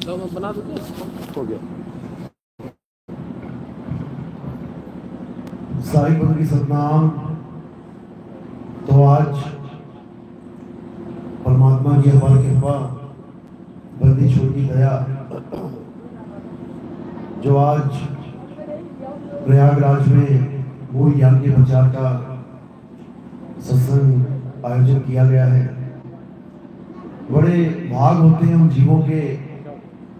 तो मैं बना दूँ क्या? हो गया। साईं गुरु की सतनाम। तो आज परमात्मा की अपार कृपा, बंदी छोड़ की दया, जो आज प्रयागराज में मूल ज्ञान के प्रचार का सत्संग आयोजन किया गया है। बड़े भाग होते हैं उन जीवों के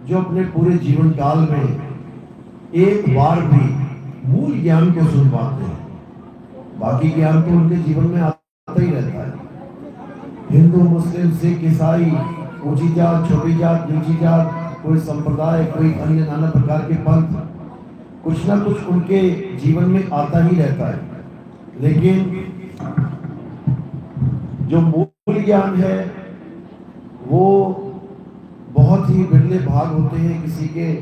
जो अपने पूरे जीवन काल में एक बार भी मूल ज्ञान को सुन पाते हैं। बाकी ज्ञान तो उनके जीवन में आता ही रहता है। हिंदू, मुस्लिम, सिख, ईसाई, ऊंची जात, छोटी जात, नीची जात, कोई संप्रदाय, कोई अन्य नाना प्रकार के पंथ, कुछ ना कुछ उनके जीवन में आता ही रहता है। लेकिन जो मूल ज्ञान है वो बहुत ही बिरले भाग होते हैं किसी के,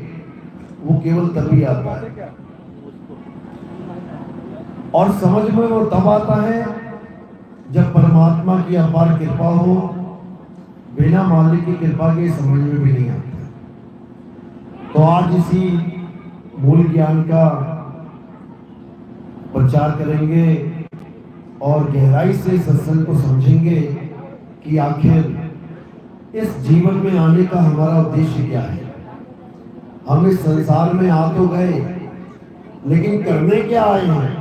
वो केवल तभी आता है और समझ में वो तब आता है जब परमात्मा की अपार कृपा हो। बिना मालिक की कृपा के समझ में भी नहीं आता। तो आज इसी मूल ज्ञान का प्रचार करेंगे और गहराई से सत्संग को समझेंगे कि आखिर इस जीवन में आने का हमारा उद्देश्य क्या है। हम इस संसार में आ तो गए, लेकिन करने क्या आए हैं?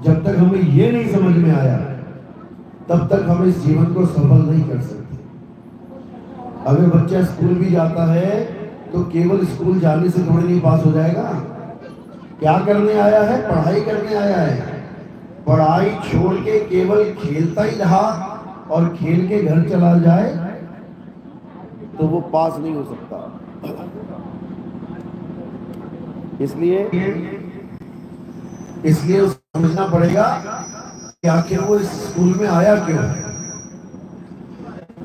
जब तक हमें ये नहीं समझ में आया तब तक हम इस जीवन को सफल नहीं कर सकते। अगर बच्चा स्कूल भी जाता है तो केवल स्कूल जाने से थोड़ी नहीं पास हो जाएगा। क्या करने आया है? पढ़ाई करने आया है। पढ़ाई छोड़ के केवल खेलता ही रहा और खेल के घर चला जाए तो वो पास नहीं हो सकता। इसलिए उसे समझना पड़ेगा कि आखिर वो इस स्कूल में आया क्यों है।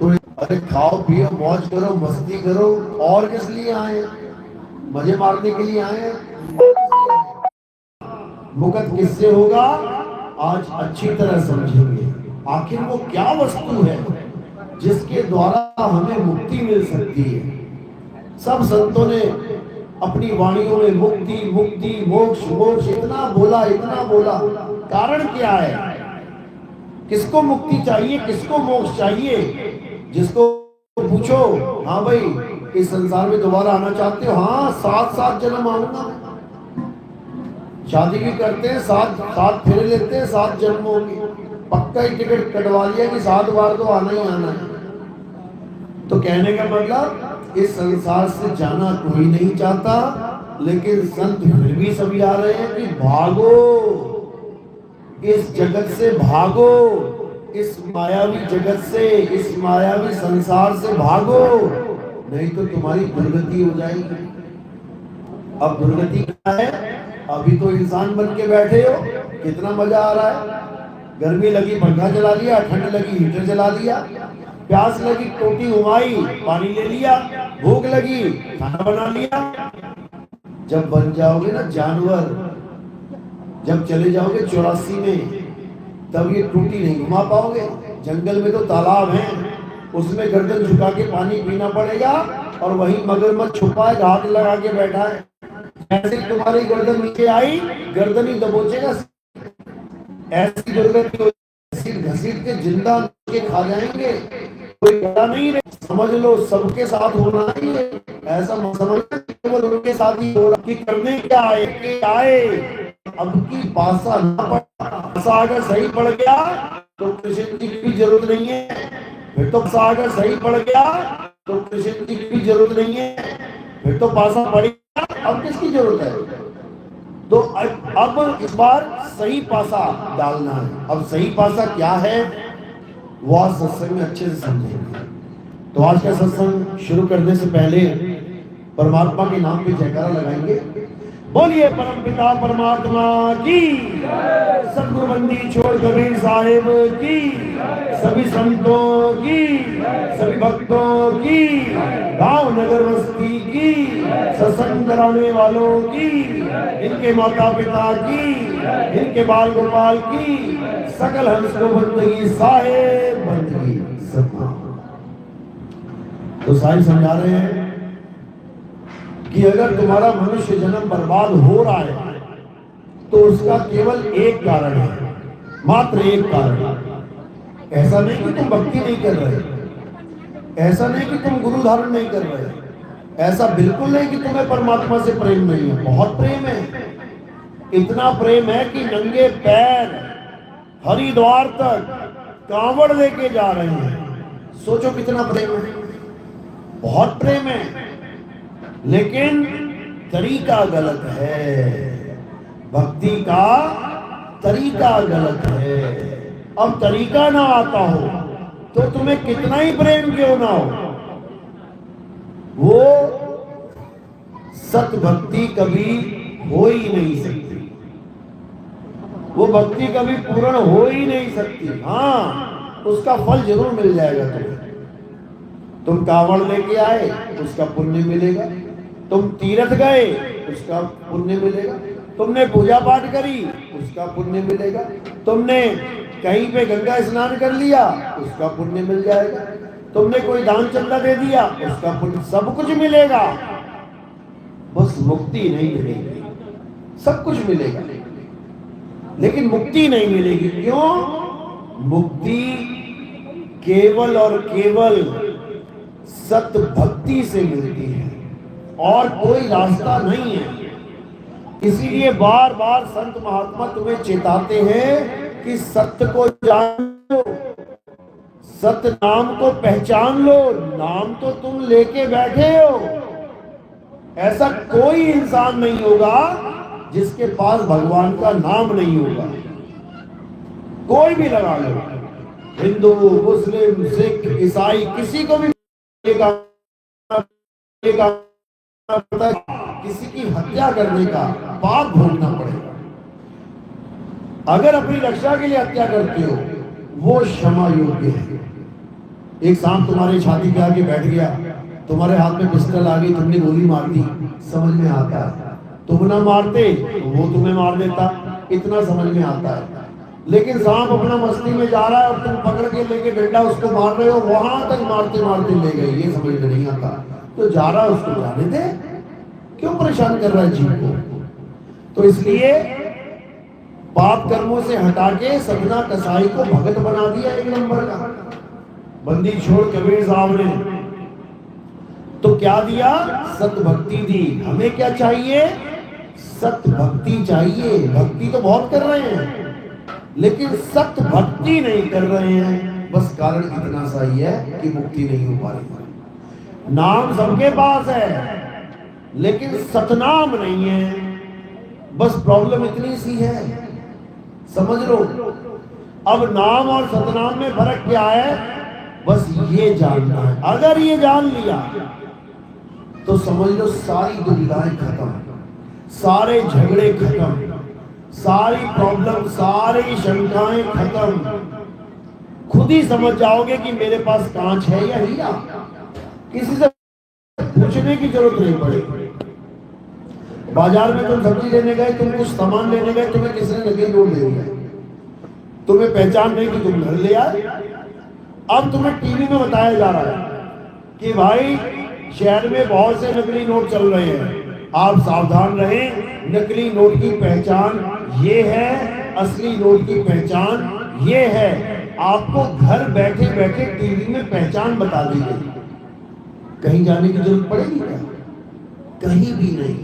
तो अरे खाओ पियो मौज करो मस्ती करो, और किस लिए आए? मजे मारने के लिए आए? मुकत किससे होगा आज अच्छी तरह समझेंगे। आखिर वो क्या वस्तु है जिसके द्वारा हमें मुक्ति मिल सकती है। सब संतों ने अपनी वाणियों में मुक्ति मुक्ति मोक्ष मोक्ष इतना बोला इतना बोला। कारण क्या है? किसको मुक्ति चाहिए, किसको मोक्ष चाहिए? जिसको पूछो, हाँ भाई इस संसार में दोबारा आना चाहते हो? हाँ, 7 जन्म आऊंगा। शादी भी करते हैं, 7 फेरे लेते हैं, 7 जन्मों की पक्का ही टिकट कटवा लिया कि 7 बार तो आना ही आना है। तो कहने का मतलब इस संसार से जाना कोई नहीं चाहता, लेकिन संत फिर भी सभी आ रहे हैं कि भागो, इस जगत से भागो, इस मायावी जगत से, इस मायावी संसार से भागो, नहीं तो तुम्हारी दुर्गति हो जाएगी। अब दुर्गति क्या है? अभी तो इंसान बन के बैठे हो, कितना मजा आ रहा है। गर्मी लगी पंखा चला लिया, ठंड लगी हीटर चला लिया, प्यास लगी टोटी घुमाई पानी ले लिया, भूख लगी खाना बना लिया। जब बन जाओगे ना जानवर, जब चले जाओगे 84 में, तब ये टोटी नहीं घुमा पाओगे। जंगल में तो तालाब है, उसमें गर्दन झुका के पानी पीना पड़ेगा और वहीं मगरमच्छ छुपा है, घाट लगा के बैठा है। ऐसे तुम्हारी गर्दन नीचे आई, गर्दन ही दबोचेगा। ऐसी दुर्गति घसीट के जिंदा के खा जाएंगे, कोई बड़ा नहीं रहे। समझ लो सबके साथ होना ही है, ऐसा मत समझना केवल उनके साथ ही हो रहा। कि करने क्या आए अब की पासा ना पड़ा। पासा अगर सही पड़ गया तो कृष्ण जी की जरूरत नहीं है। फिर तो पासा अगर सही पड़ गया तो कृष्ण जी की जरूरत नहीं है। फिर तो पासा पड़ेगा, अब किसकी जरूरत है? तो अब इस बार सही पासा डालना है। अब सही पासा क्या है वो आज सत्संग में अच्छे से समझेंगे। तो आज का सत्संग शुरू करने से पहले परमात्मा के नाम पे जयकारा लगाएंगे। बोलिए परमपिता परमात्मा की, सतगुरु बंदी छोड़ कबीर साहिब की, सभी संतों की, सभी भक्तों की, गांव नगर बस्ती की, सत्संग कराने वालों की, इनके माता पिता की, इनके बाल गोपाल की, सकल हंस को बंदगी बंदगी। तो साहिब समझा रहे हैं कि अगर तुम्हारा मनुष्य जन्म बर्बाद हो रहा है तो उसका केवल एक कारण है, मात्र एक कारण। ऐसा नहीं कि तुम भक्ति नहीं कर रहे, ऐसा नहीं कि तुम गुरु धारण नहीं कर रहे, ऐसा बिल्कुल नहीं कि तुम्हें परमात्मा से प्रेम नहीं है। बहुत प्रेम है, इतना प्रेम है कि नंगे पैर हरिद्वार तक कांवड़ लेके जा रहे हैं। सोचो कितना प्रेम है, बहुत प्रेम है, लेकिन तरीका गलत है। भक्ति का तरीका गलत है। अब तरीका ना आता हो तो तुम्हें कितना ही प्रेम क्यों ना हो, वो सत भक्ति कभी हो ही नहीं सकती, वो भक्ति कभी पूर्ण हो ही नहीं सकती। हाँ, उसका फल जरूर मिल जाएगा तुम्हें। तुम कांवड़ लेके आए, उसका पुण्य मिलेगा। तुम तीर्थ गए, उसका पुण्य मिलेगा। तुमने पूजा पाठ करी, उसका पुण्य मिलेगा। तुमने कहीं पे गंगा स्नान कर लिया, उसका पुण्य मिल जाएगा। तुमने कोई दान चंदा दे दिया, उसका पुण्य, सब कुछ मिलेगा। बस मुक्ति नहीं मिलेगी। सब कुछ मिलेगा लेकिन मुक्ति नहीं मिलेगी। क्यों? मुक्ति केवल और केवल सत भक्ति से मिलती है और कोई रास्ता नहीं है। इसीलिए बार बार संत महात्मा तुम्हें चेताते हैं कि सत्य को जान लो, सत्य नाम को पहचान लो। नाम तो तुम लेके बैठे हो, ऐसा कोई इंसान नहीं होगा जिसके पास भगवान का नाम नहीं होगा। कोई भी लगा लो, हिंदू, मुस्लिम, सिख, ईसाई, किसी को भी किसी की हत्या करने का पाप भोगना पड़ेगा। अगर अपनी रक्षा के लिए हत्या करते हो, वो क्षमा योग्य है। एक सांप तुम्हारे छाती पे आके बैठ गया, तुम्हारे हाथ में पिस्टल आ गई, तुमने गोली मार दी, समझ में आता है। तुम ना मारते तो वो तुम्हें मार देता, इतना समझ में आता है। लेकिन सांप अपना मस्ती में जा रहा है और तुम पकड़ के लेके डंडा उसको मार रहे हो, वहां तक मारते मारते ले गए, ये समझ में नहीं आता। तो जा रहा है, उसको जाने दे, क्यों परेशान कर रहा है जीव को? तो इसलिए पाप कर्मों से हटा के सपना कसाई को भगत बना दिया एक नंबर का। बंदी छोड़ कबीर साहब ने तो क्या दिया? सत भक्ति दी। हमें क्या चाहिए? सत भक्ति चाहिए। भक्ति तो बहुत कर रहे हैं लेकिन सत भक्ति नहीं कर रहे हैं। बस कारण इतना सा ही है कि मुक्ति नहीं हो पा रही। नाम सबके पास है लेकिन सतनाम नहीं है। बस प्रॉब्लम इतनी सी है, समझ लो। अब नाम और सतनाम में फर्क क्या है? बस ये जानना है। अगर ये जान लिया तो समझ लो सारी दुविधाएं खत्म, सारे झगड़े खत्म, सारी प्रॉब्लम, सारी शंकाएं खत्म। खुद ही समझ जाओगे कि मेरे पास कांच है या हीरा। किसी से पूछने की जरूरत नहीं पड़ेगी। बाजार में तुम सब्जी लेने गए, तुम कुछ सामान लेने गए, तुम्हें किसी ने नकली नोट दे दिया, तुम्हें पहचान नहीं कि तुम घर ले आए। अब तुम्हें टीवी में बताया जा रहा है कि भाई शहर में बहुत से नकली नोट चल रहे हैं, आप सावधान रहें। नकली नोट की पहचान ये है, असली नोट की पहचान ये है। आपको घर बैठे बैठे टीवी में पहचान बता दी गई। कहीं जाने की जरूरत पड़ेगी क्या? कहीं भी नहीं।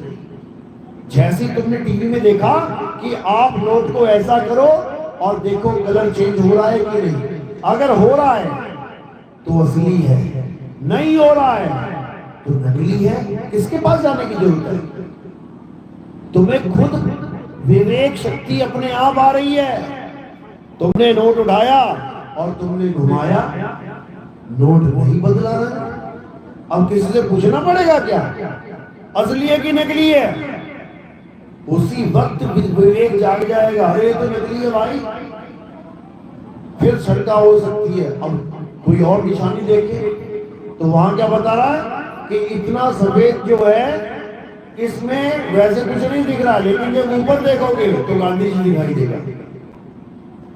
जैसे तुमने टीवी में देखा कि आप नोट को ऐसा करो और देखो कलर चेंज हो रहा है कि नहीं। अगर हो रहा है तो असली है, नहीं हो रहा है तो नकली है। किसके पास जाने की जरूरत है? तुम्हें खुद विवेक शक्ति अपने आप आ रही है। तुमने नोट उठाया और तुमने घुमाया, नोट नहीं बदला रहा। अब किसी से पूछना पड़ेगा क्या असली है कि नकली है? उसी वक्त विवेक जाग जाएगा, अरे तो नकली है भाई। फिर शंका हो सकती है। अब कोई और निशानी देखे तो वहां क्या बता रहा है कि इतना सफेद जो है इसमें वैसे कुछ नहीं दिख रहा, लेकिन जब ऊपर देखोगे तो गांधी जी दिखाई देगा।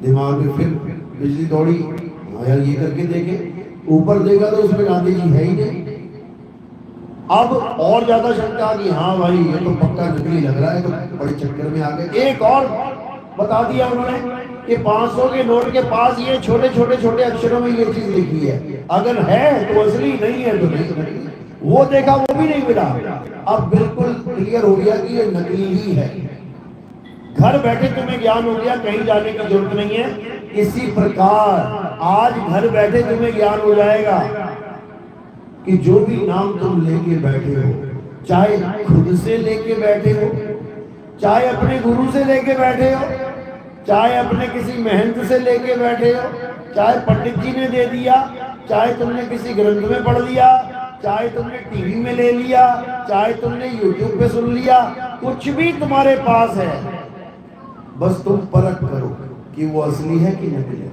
दिमाग में फिर बिजली दौड़ी, यार ये करके देखे, ऊपर देखा तो उसमें गांधी जी है ही नहीं। अब और ज्यादा शंका आ गई, हाँ भाई ये तो पक्का नकली लग रहा है, तो बड़े चक्कर में आ गए। एक और बता दिया उन्होंने कि 500 के नोट के पास ये छोटे छोटे छोटे अक्षरों में ये चीज लिखी है, अगर है तो असली, नहीं है तो नहीं। वो देखा, वो भी नहीं मिला। अब बिल्कुल क्लियर हो गया कि ये नकली ही है। घर बैठे तुम्हें ज्ञान हो गया, कहीं जाने की जरूरत नहीं है। इसी प्रकार आज घर बैठे तुम्हें ज्ञान हो जाएगा कि जो भी नाम तुम लेके बैठे हो, चाहे खुद से लेके बैठे हो, चाहे अपने गुरु से लेके बैठे हो, चाहे अपने किसी महंत से लेके बैठे हो, चाहे पंडित जी ने दे दिया, चाहे तुमने किसी ग्रंथ में पढ़ लिया, चाहे तुमने टीवी में ले लिया, चाहे तुमने यूट्यूब पे सुन लिया, कुछ भी तुम्हारे पास है, बस तुम परख करो कि वो असली है कि नकली है,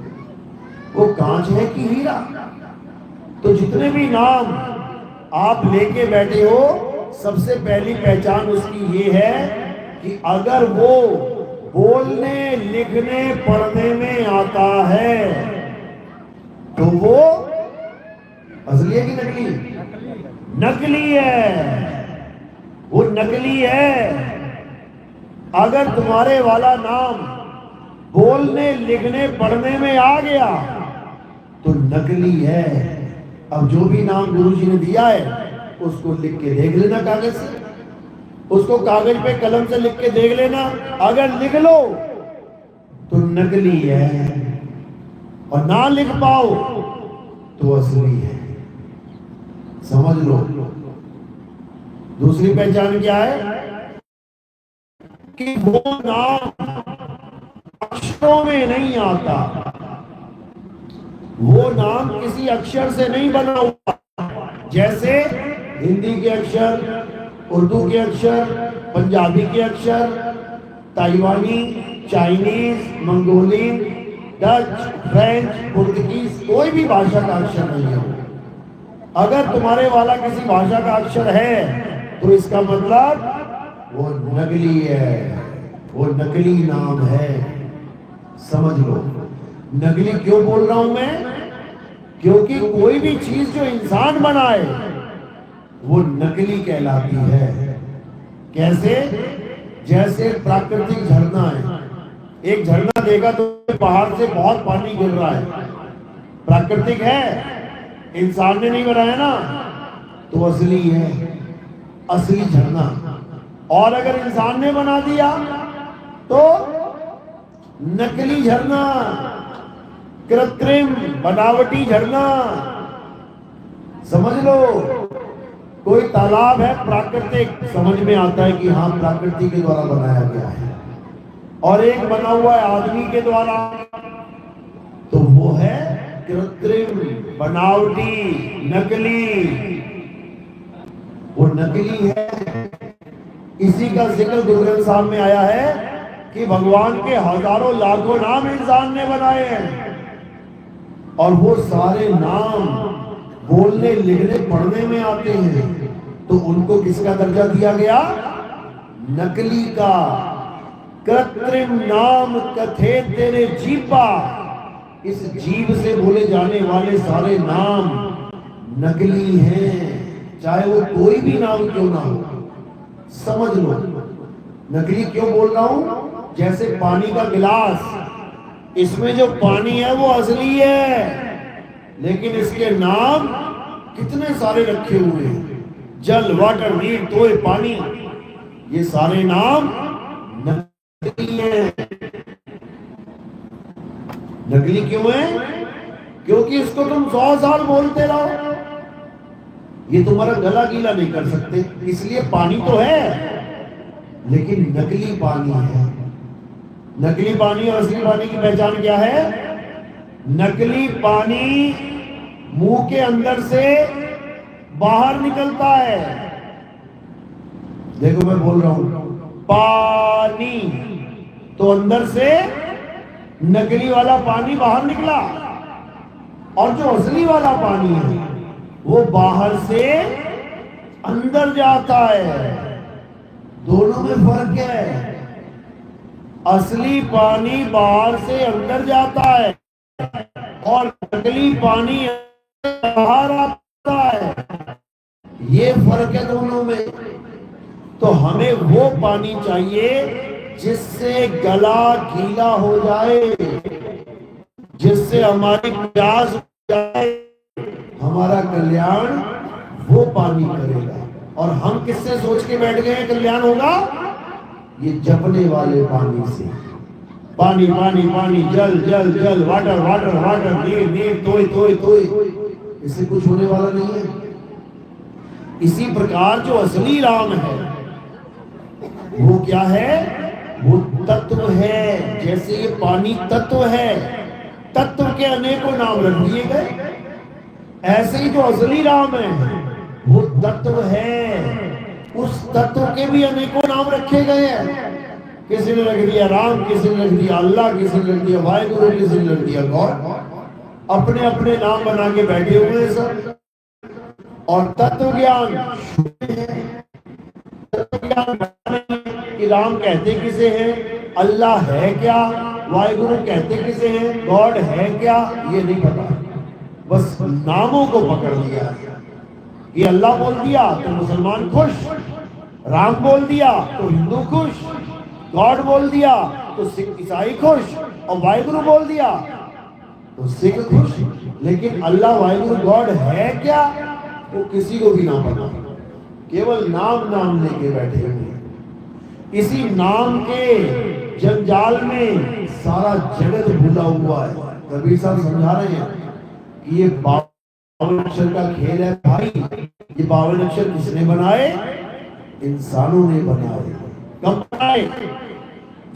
वो कांच है कि हीरा। तो जितने भी नाम आप लेके बैठे हो, सबसे पहली पहचान उसकी ये है कि अगर वो बोलने लिखने पढ़ने में आता है तो वो असली है कि नकली? नकली है, वो नकली है। अगर तुम्हारे वाला नाम बोलने लिखने पढ़ने में आ गया तो नकली है। अब जो भी नाम गुरु जी ने दिया है उसको लिख के देख लेना कागज से, उसको कागज पे कलम से लिख के देख लेना, अगर लिख लो तो नकली है, और ना लिख पाओ तो असली है। समझ लो। दूसरी पहचान क्या है कि वो नाम अक्षरों में नहीं आता, वो नाम किसी अक्षर से नहीं बना हुआ। जैसे हिंदी के अक्षर, उर्दू के अक्षर, पंजाबी के अक्षर, Taiwanese, Chinese, Mongolian, Dutch, French, पुर्तगीज, कोई भी भाषा का अक्षर नहीं है। अगर तुम्हारे वाला किसी भाषा का अक्षर है तो इसका मतलब वो नकली है, वो नकली नाम है। समझ लो। नकली क्यों बोल रहा हूं मैं? क्योंकि कोई भी चीज जो इंसान बनाए वो नकली कहलाती है। कैसे? जैसे प्राकृतिक झरना है, एक झरना देखा तो पहाड़ से बहुत पानी गिर रहा है, प्राकृतिक है, इंसान ने नहीं बनाया ना, तो असली है, असली झरना। और अगर इंसान ने बना दिया तो नकली झरना, कृत्रिम बनावटी झरना। समझ लो। कोई तालाब है प्राकृतिक, समझ में आता है कि हाँ प्रकृति के द्वारा बनाया गया है, और एक बना हुआ है आदमी के द्वारा, तो वो है कृत्रिम, बनावटी, नकली, वो नकली है। इसी का जिक्र गुरु ग्रंथ साहब में आया है कि भगवान के हजारों लाखों नाम इंसान ने बनाए हैं, और वो सारे नाम बोलने लिखने पढ़ने में आते हैं, तो उनको किसका दर्जा दिया गया? नकली का। कृत्रिम नाम कथे तेरे जीवा, इस जीव से बोले जाने वाले सारे नाम नकली हैं, चाहे वो कोई भी नाम क्यों ना हो। समझ लो। नकली क्यों बोल रहा हूं? जैसे पानी का गिलास, इसमें जो पानी है वो असली है, लेकिन इसके नाम कितने सारे रखे हुए हैं, जल, वाटर, नीर, तोय, पानी, ये सारे नाम नकली हैं। नकली क्यों है? क्योंकि इसको तुम 100 साल बोलते रहो, ये तुम्हारा गला गीला नहीं कर सकते, इसलिए पानी तो है, लेकिन नकली पानी है। नकली पानी और असली पानी की पहचान क्या है? नकली पानी मुंह के अंदर से बाहर निकलता है। देखो मैं बोल रहा हूं पानी, तो अंदर से नकली वाला पानी बाहर निकला, और जो असली वाला पानी है वो बाहर से अंदर जाता है। दोनों में फर्क है। असली पानी बाहर से अंदर जाता है, और नकली पानी बाहर आता है। ये फर्क है दोनों में। तो हमें वो पानी चाहिए जिससे गला गीला हो जाए, जिससे हमारी प्यास बुझ जाए, हमारा कल्याण वो पानी करेगा। और हम किससे सोच के बैठ गए कल्याण होगा? ये जपने वाले पानी से। पानी पानी पानी, जल जल जल, वाटर वाटर वाटर, नीर नीर, तोय तोय तोय, इससे कुछ होने वाला नहीं है। इसी प्रकार जो असली राम है वो क्या है? वो तत्व है। जैसे ये पानी तत्व है, तत्व के अनेकों नाम रख दिए गए, ऐसे ही जो असली राम है वो तत्व है। उस तत्व के भी अनेकों नाम रखे गए हैं। किसी ने रख दिया राम, किसी ने रख दिया अल्लाह, किसी ने रख दिया वाहिगुरु, किसी ने रख दिया गॉड। अपने अपने नाम बना के बैठे हुए हैं सब। और तत्व ज्ञान कि राम कहते किसे हैं, अल्लाह है क्या, वाहिगुरु कहते किसे हैं, गॉड है क्या, ये नहीं पता। बस नामों को पकड़ लिया। ये अल्लाह बोल दिया तो मुसलमान खुश, राम बोल दिया तो हिंदू खुश, गॉड बोल दिया तो सिख ईसाई खुश, और वाहिगुरु बोल दिया तो सिख खुश। लेकिन अल्लाह वाहिगुरु गॉड है क्या, वो किसी को भी ना पता। केवल नाम नाम लेके बैठे हुए। इसी नाम के जंजाल में सारा जगत भूला हुआ है। कबीर साहब समझा रहे हैं कि ये 52 अक्षर का खेल है भाई। ये 52 अक्षर किसने बनाए? इंसानों ने बनाए। कब बनाए?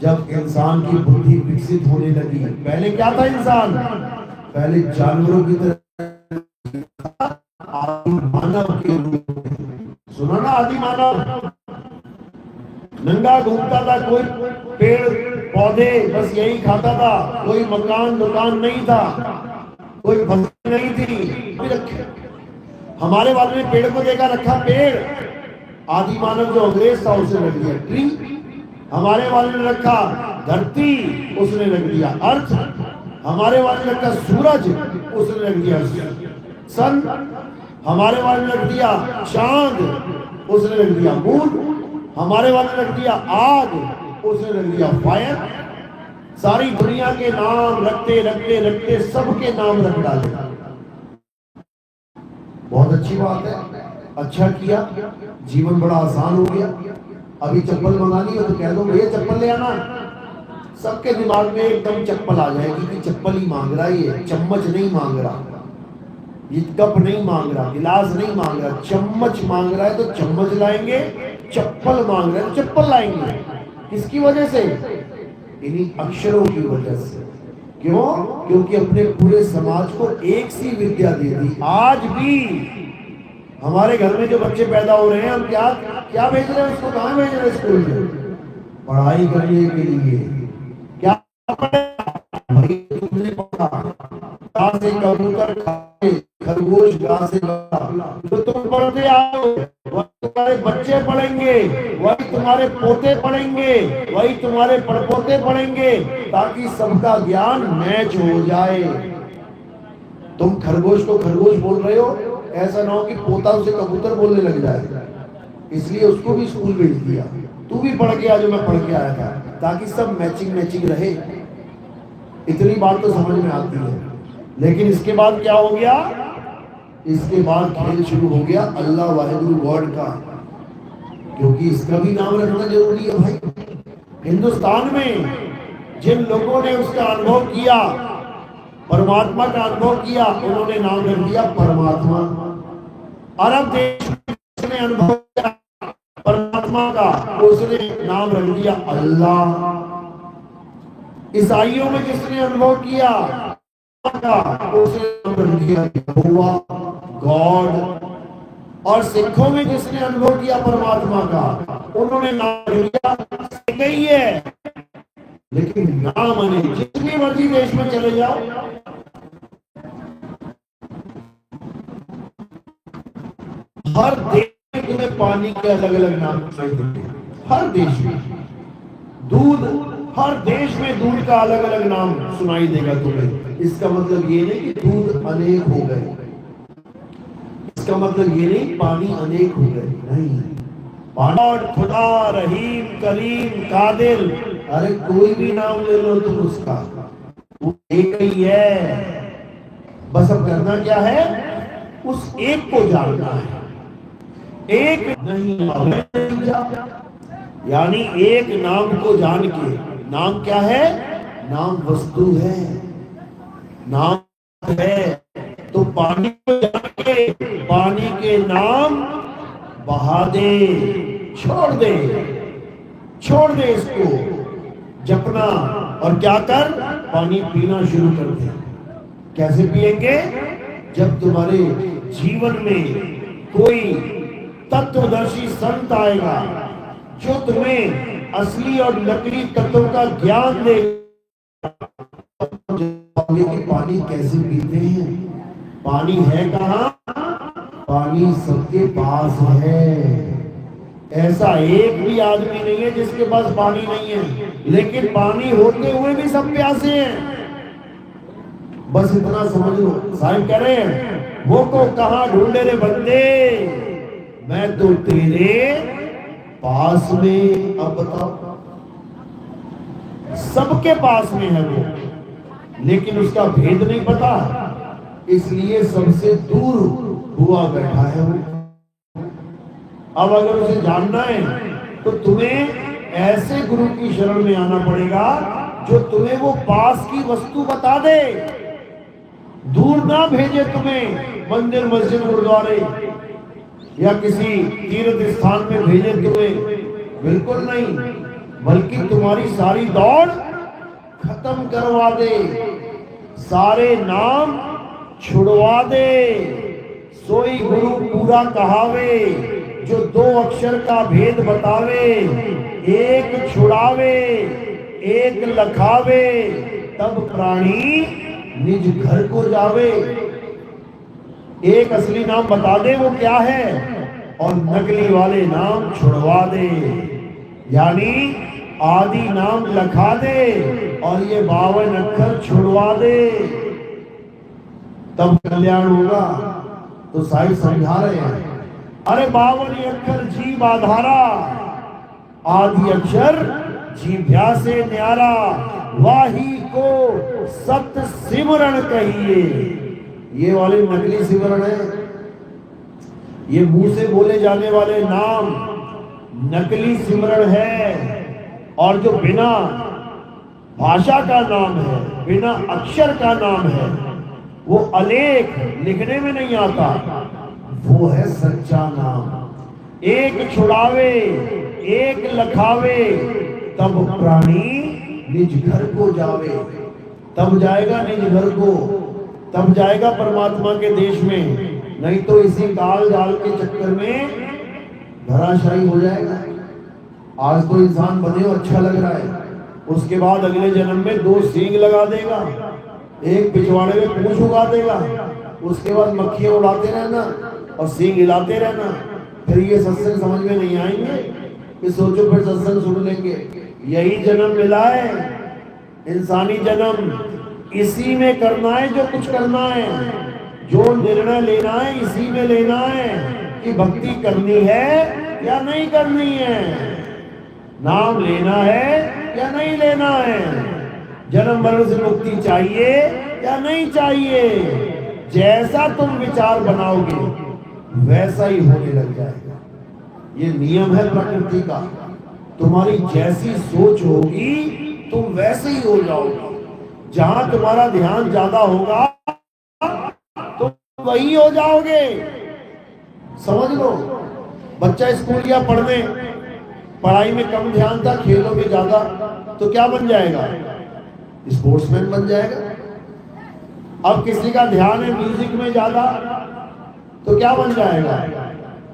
जब इंसान की बुद्धि विकसित होने लगी। पहले क्या था इंसान? पहले जानवरों की तरह, आदि मानव के रूप में। सुना ना, आदि मानव नंगा घूमता था, कोई पेड़ पौधे बस यही खाता था, कोई मकान दुकान नहीं था, कोई फसल नहीं थी। हमारे वाले ने पेड़ को देखा, रखा पेड़। आदि मानव जो अंग्रेज था उसने रख दिया ट्री। हमारे वाले ने रखा धरती, उसने रख दिया अर्थ। हमारे वाले ने रखा सूरज, उसने रख दिया सन। हमारे वाले ने रख दिया चांद, उसने रख दिया मून। हमारे वाले ने रख दिया आग, उसने रख दिया फायर। सारी दुनिया के नाम रखते रखते रखते सबके नाम रख डाले। बहुत अच्छी बात है, अच्छा किया, जीवन बड़ा आसान हो गया। अभी चप्पल मंगानी हो तो कह दो भैया चप्पल ले आना, सबके दिमाग में एकदम चप्पल आ जाएगी कि चप्पल ही मांग रहा है, ये चम्मच नहीं मांग रहा, ये कप नहीं मांग रहा, गिलास नहीं मांग रहा, चम्मच मांग रहा है तो चम्मच लाएंगे, चप्पल मांग रहा है तो चप्पल लाएंगे। किसकी वजह से? इन्हीं अक्षरों की वजह से। क्यों? क्योंकि अपने पूरे समाज को एक सी विद्या दे दी। आज भी हमारे घर में जो बच्चे पैदा हो रहे हैं, हम क्या क्या भेज रहे हैं उसको? कहाँ भेज रहे हैं? स्कूल में पढ़ाई करने के लिए। क्या भाई तुमने पढ़ा, गा से कबूतर खाए, खरगोश गा से गा, तो तुम पढ़ते आओ, वही तुम्हारे बच्चे पढ़ेंगे, वही तुम्हारे पोते पढ़ेंगे, वही तुम्हारे पड़पोते पढ़ेंगे, ताकि सबका ज्ञान मैच हो जाए। तुम खरगोश को खरगोश बोल रहे हो, ऐसा ना हो कि पोता उसे कबूतर बोलने लग जाए। इसलिए उसको भी स्कूल भेज दिया, तू भी पढ़ के आ जो मैं पढ़ के आया था, ताकि सब मैचिंग मैचिंग रहे। इतनी बात तो समझ में आती है। लेकिन इसके बाद क्या हो गया? इसके बाद खेल शुरू हो गया अल्लाह वाहिगुरु गॉड का, क्योंकि इसका भी नाम रखना जरूरी है भाई। हिंदुस्तान में जिन लोगों ने उसका अनुभव किया, परमात्मा का अनुभव किया, उन्होंने नाम रख दिया परमात्मा। अरब देश ने अनुभव किया परमात्मा का, उसने नाम रख दिया अल्लाह। ईसाइयों में जिसने अनुभव किया का, उसने नाम रख दिया यहोवा, गॉड। और सिखों में जिसने अनुभव किया परमात्मा का, उन्होंने नाम रख दिया नहीं है। लेकिन नाम अने जितनी मर्जी देश में चले जाओ, हर देश में तुम्हें पानी के अलग अलग नाम सुनाई देंगे। हर देश में दूध, हर देश में दूध का अलग अलग नाम सुनाई देगा तुम्हें। इसका मतलब ये नहीं कि दूध अनेक हो गए, इसका मतलब ये नहीं पानी अनेक हो गए, नहीं। और खुदा, रहीम, करीम, कादिर, अरे कोई भी नाम ले लो तुम उसका, वो एक ही है। बस अब करना क्या है, उस एक को जानना है। एक नहीं यानी एक नाम को जान के, नाम क्या है, नाम वस्तु है, नाम है। तो पानी को जान के पानी के नाम बहा दे, छोड़ दे, छोड़ दे इसको जपना, और क्या कर, पानी पीना शुरू कर दे। कैसे पिएंगे, जब तुम्हारे जीवन में कोई तत्वदर्शी संत आएगा जो तुम्हें असली और नकली तत्वों का ज्ञान देगा। कि पानी कैसे पीते हैं, पानी है कहाँ, पानी सबके पास है। ऐसा एक भी आदमी नहीं है जिसके पास पानी नहीं है, लेकिन पानी होते हुए भी सब प्यासे हैं। बस इतना समझ लो, साहिब कह रहे हैं, वो को कहां ढूंढे रे बंदे, मैं तो तेरे पास में। अब बताओ, सबके पास में है वो, लेकिन उसका भेद नहीं पता, इसलिए सबसे दूर हुआ बैठा है वो। अब अगर उसे जानना है तो तुम्हें ऐसे गुरु की शरण में आना पड़ेगा जो तुम्हें वो पास की वस्तु बता दे, दूर ना भेजे तुम्हें मंदिर, मस्जिद, गुरुद्वारे या किसी तीर्थ स्थान में भेजे तुम्हें, बिल्कुल नहीं, बल्कि तुम्हारी सारी दौड़ खत्म करवा दे, सारे नाम छुड़वा दे। सोई गुरु पूरा कहावे, जो दो अक्षर का भेद बतावे, एक छुड़ावे एक लखावे, तब प्राणी निज घर को जावे। एक असली नाम बता दे वो क्या है, और नकली वाले नाम छुड़वा दे, यानी आदि नाम लखा दे और ये 52 अक्षर छुड़वा दे, तब कल्याण होगा। तो साहिब समझा रहे हैं, अरे 52 अक्षर जीव आधारा, आदि अक्षर जीभ्या से न्यारा, वाही को सत सिमरण कहिए। ये वाले नकली सिमरण है, ये मुंह से बोले जाने वाले नाम नकली सिमरण है, और जो बिना भाषा का नाम है, बिना अक्षर का नाम है, वो अलेख लिखने में नहीं आता, वो है सच्चा नाम। एक छुड़ावे एक लखावे, तब प्राणी निज घर को जावे। तब जाएगा निज घर को, तब जाएगा परमात्मा के देश में, नहीं तो इसी काल जाल के चक्कर में धराशायी हो जाएगा। आज तो इंसान बने हो अच्छा लग रहा है, उसके बाद अगले जन्म में 2 सींग लगा देगा, एक पिछवाड़े में पूंछ उगा देगा, उसके बाद मक्खियां उड़ाते रहना और सींग हिलाते रहना। फिर ये सत्संग समझ में नहीं आएंगे कि सोचो फिर सत्संग सुन लेंगे। यही जन्म मिला है, इंसानी जन्म, इसी में करना है जो कुछ करना है, जो निर्णय लेना है इसी में लेना है कि भक्ति करनी है या नहीं करनी है, नाम लेना है या नहीं लेना है, जन्म मरण से मुक्ति चाहिए या नहीं चाहिए। जैसा तुम विचार बनाओगे वैसा ही होने लग जाएगा। ये नियम है प्रकृति का, तुम्हारी जैसी सोच होगी तुम वैसे ही हो जाओगे। जहां तुम्हारा ध्यान ज्यादा होगा तो वही हो जाओगे। समझ लो, बच्चा स्कूल या पढ़ने, पढ़ाई में कम ध्यान था, खेलों में ज्यादा, तो क्या बन जाएगा, स्पोर्ट्समैन बन जाएगा। अब किसी का ध्यान है म्यूजिक में ज्यादा, तो क्या बन जाएगा,